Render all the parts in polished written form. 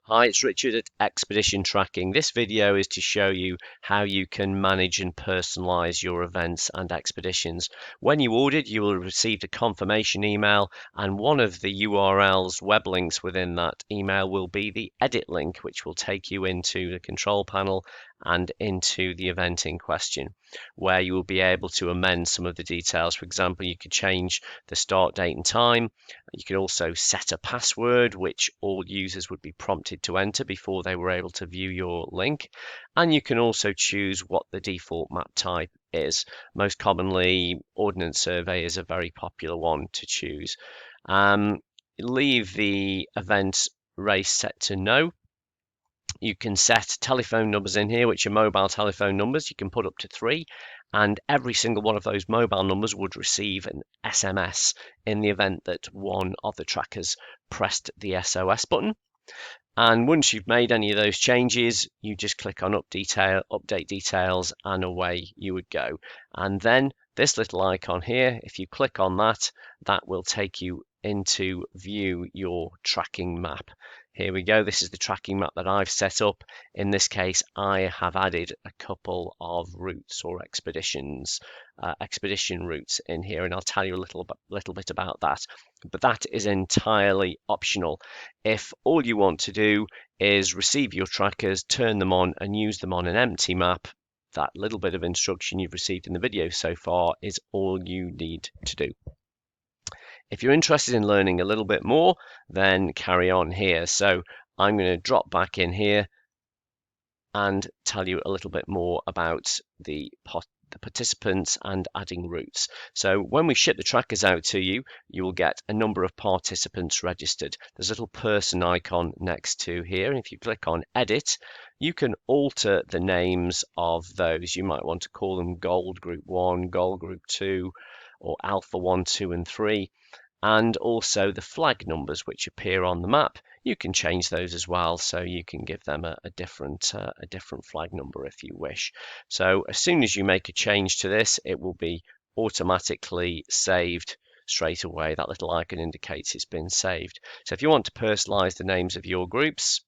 Hi, it's Richard at Expedition Tracking. This video is to show you how you can manage and personalize your events and expeditions. When you ordered, you will have received a confirmation email, and one of the URLs, web links within that email will be the edit link, which will take you into the control panel and into the event in question, where you will be able to amend some of the details. For example, you could change the start date and time. You could also set a password, which all users would be prompted to enter before they were able to view your link. And you can also choose what the default map type is. Most commonly, Ordnance Survey is a very popular one to choose. Leave the event race set to no. You can set telephone numbers in here, which are mobile telephone numbers. You can put up to 3, and every single one of those mobile numbers would receive an SMS in the event that one of the trackers pressed the SOS button. And once you've made any of those changes, you just click on update details, and away you would go. And then this little icon here, if you click on that, that will take you into view your tracking map. Here we go. This is the tracking map that I've set up. In this case, I have added a couple of routes or expedition routes in here, and I'll tell you a little bit about that. But that is entirely optional. If all you want to do is receive your trackers, turn them on, and use them on an empty map, that little bit of instruction you've received in the video so far is all you need to do. If you're interested in learning a little bit more, then carry on here. So I'm going to drop back in here and tell you a little bit more about the participants and adding routes. So when we ship the trackers out to you, you will get a number of participants registered. There's a little person icon next to here, and if you click on edit, you can alter the names of those. You might want to call them Gold Group 1, Gold Group 2, or Alpha 1, 2, and 3. And also the flag numbers which appear on the map, you can change those as well, so you can give them a different flag number if you wish. So as soon as you make a change to this, it will be automatically saved straight away. That little icon indicates it's been saved. So if you want to personalize the names of your groups,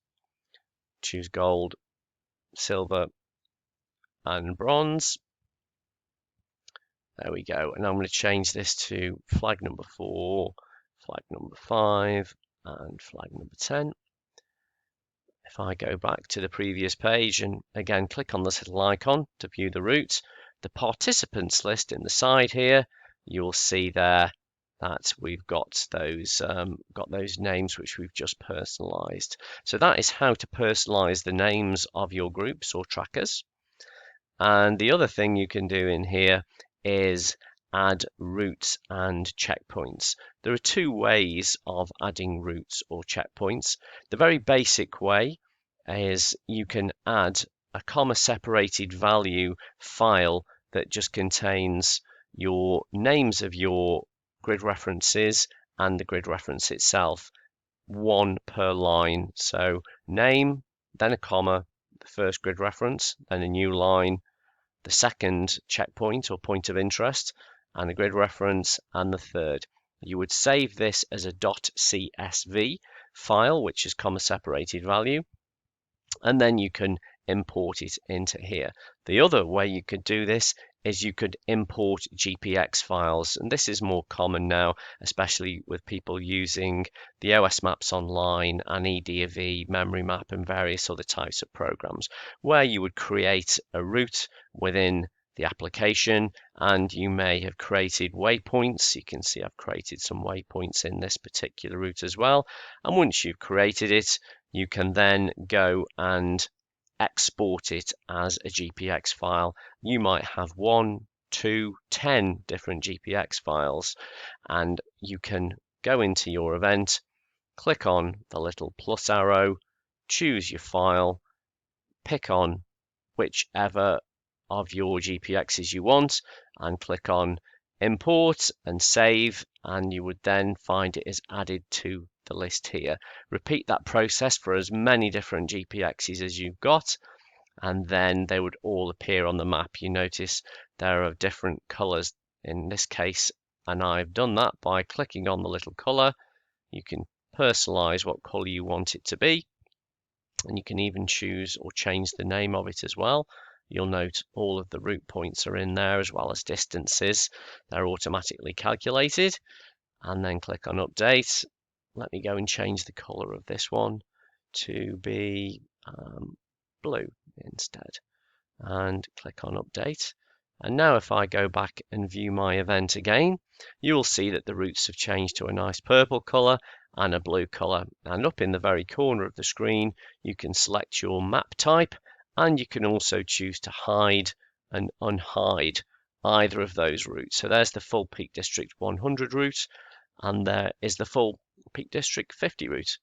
choose gold, silver, and bronze. There we go. And I'm going to change this to flag number 4, flag number 5, and flag number 10. If I go back to the previous page and again click on this little icon to view the route, the participants list in the side here, you'll see there that we've got those names which we've just personalized. So that is how to personalize the names of your groups or trackers. And the other thing you can do in here is add routes and checkpoints. There are 2 ways of adding routes or checkpoints. The very basic way is you can add a comma separated value file that just contains your names of your grid references and the grid reference itself, 1 per line. So name, then a comma, the first grid reference, then a new line, the second checkpoint or point of interest, and the grid reference, and the third. You would save this as a .csv file, which is comma separated value, and then you can import it into here. The other way you could do this is you could import GPX files, and this is more common now, especially with people using the OS Maps Online and eDAV, Memory Map, and various other types of programs, where you would create a route within the application, and you may have created waypoints. You can see I've created some waypoints in this particular route as well, and once you've created it, you can then go and export it as a GPX file. You might have 1, 2, 10 different GPX files, and you can go into your event, click on the little plus arrow, choose your file, pick on whichever of your GPXs you want, and click on import and save, and you would then find it is added to the list here. Repeat that process for as many different GPXs as you've got, and then they would all appear on the map. You notice they're of different colors in this case, and I've done that by clicking on the little color. You can personalize what color you want it to be, and you can even choose or change the name of it as well. You'll note all of the route points are in there as well as distances. They're automatically calculated, and then click on update. Let me go and change the color of this one to be blue instead, and click on update. And now if I go back and view my event again, you will see that the routes have changed to a nice purple color and a blue color. And up in the very corner of the screen, you can select your map type, and you can also choose to hide and unhide either of those routes. So there's the full Peak District 100 route, and there is the full Peak District 50 route.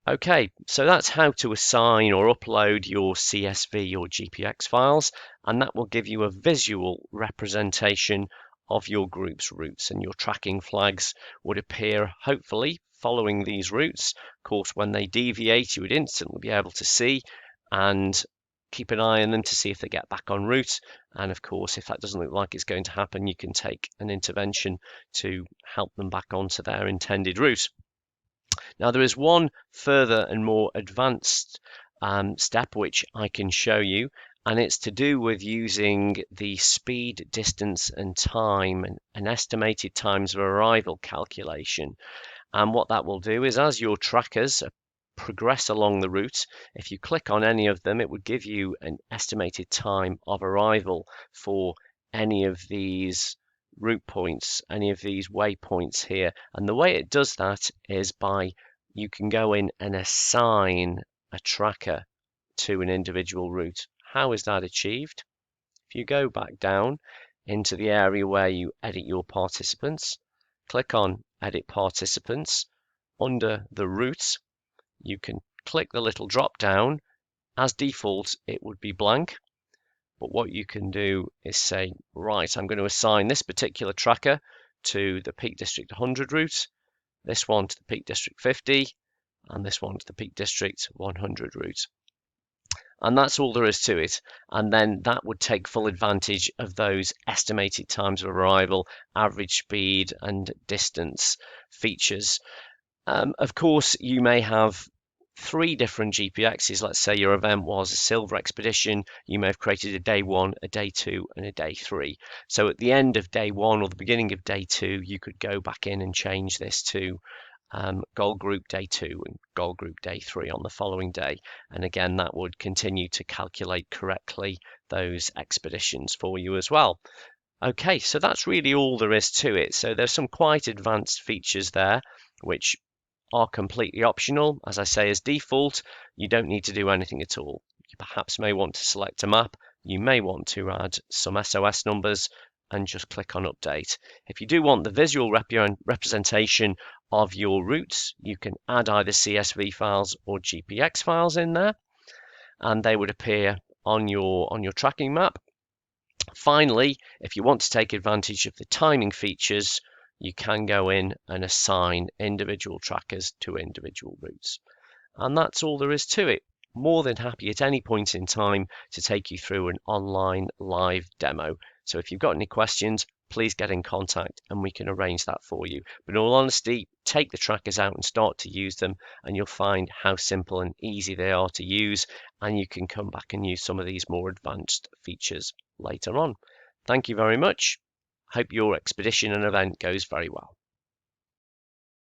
Okay, so that's how to assign or upload your CSV or GPX files, and that will give you a visual representation of your group's routes, and your tracking flags would appear hopefully following these routes. Of course, when they deviate, you would instantly be able to see and keep an eye on them to see if they get back en route. And of course, if that doesn't look like it's going to happen, you can take an intervention to help them back onto their intended route. Now, there is one further and more advanced step which I can show you, and it's to do with using the speed, distance, and time and estimated times of arrival calculation. And what that will do is, as your trackers progress along the route, if you click on any of them, it would give you an estimated time of arrival for any of these route points, any of these waypoints here. And the way it does that is by you can go in and assign a tracker to an individual route. How is that achieved? If you go back down into the area where you edit your participants, click on Edit Participants. Under the routes, you can click the little drop down. As default, it would be blank. But what you can do is say, right, I'm going to assign this particular tracker to the Peak District 100 route, this one to the Peak District 50, and this one to the Peak District 100 route. And that's all there is to it. And then that would take full advantage of those estimated times of arrival, average speed, and distance features. Of course, you may have 3 different GPXs. Let's say your event was a silver expedition. You may have created a day 1, a day 2, and a day 3. So at the end of day 1 or the beginning of day 2, you could go back in and change this to gold group day 2 and gold group day 3 on the following day. And again, that would continue to calculate correctly those expeditions for you as well. Okay, so that's really all there is to it. So there's some quite advanced features there, which are completely optional. As I say, as default, you don't need to do anything at all. You perhaps may want to select a map. You may want to add some SOS numbers and just click on update. If you do want the visual representation of your routes, you can add either CSV files or GPX files in there, and they would appear on your tracking map. Finally, if you want to take advantage of the timing features, you can go in and assign individual trackers to individual routes. And that's all there is to it. More than happy at any point in time to take you through an online live demo. So if you've got any questions, please get in contact and we can arrange that for you. But in all honesty, take the trackers out and start to use them, and you'll find how simple and easy they are to use, and you can come back and use some of these more advanced features later on. Thank you very much. Hope your expedition and event goes very well.